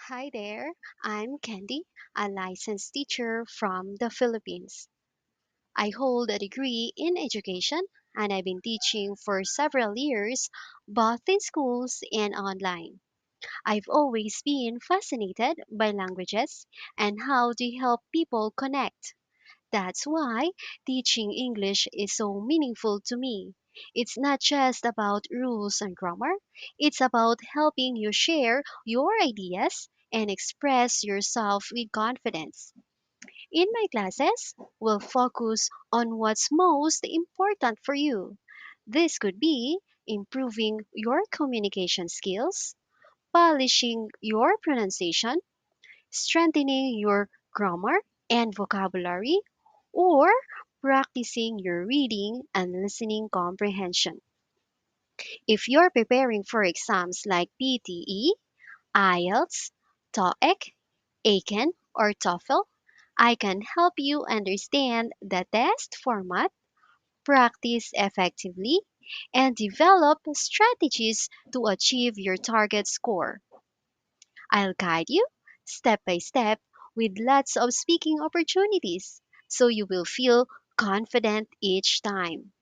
Hi there, I'm Kendy, a licensed teacher from the Philippines. I hold a degree in education and I've been teaching for several years, both in schools and online. I've always been fascinated by languages and how they help people connect. That's why teaching English is so meaningful to me. It's not just about rules and grammar, it's about helping you share your ideas and express yourself with confidence. In my classes, we'll focus on what's most important for you. This could be improving your communication skills, polishing your pronunciation, strengthening your grammar and vocabulary, or practicing your reading and listening comprehension. If you're preparing for exams like PTE, IELTS, TOEIC, EIKEN, or TOEFL, I can help you understand the test format, practice effectively, and develop strategies to achieve your target score. I'll guide you step by step with lots of speaking opportunities so you will feel confident each time.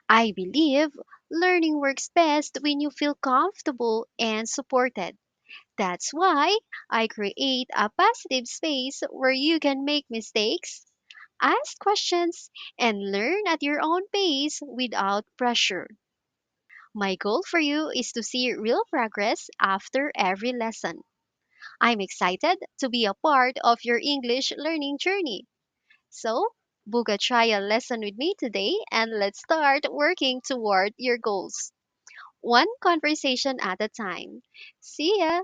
I believe learning works best when you feel comfortable and supported. That's why I create a positive space where you can make mistakes, ask questions, and learn at your own pace without pressure. My goal for you is to see real progress after every lesson. I'm excited to be a part of your English learning journey. So, book a trial lesson with me today and let's start working toward your goals. One conversation at a time. See ya!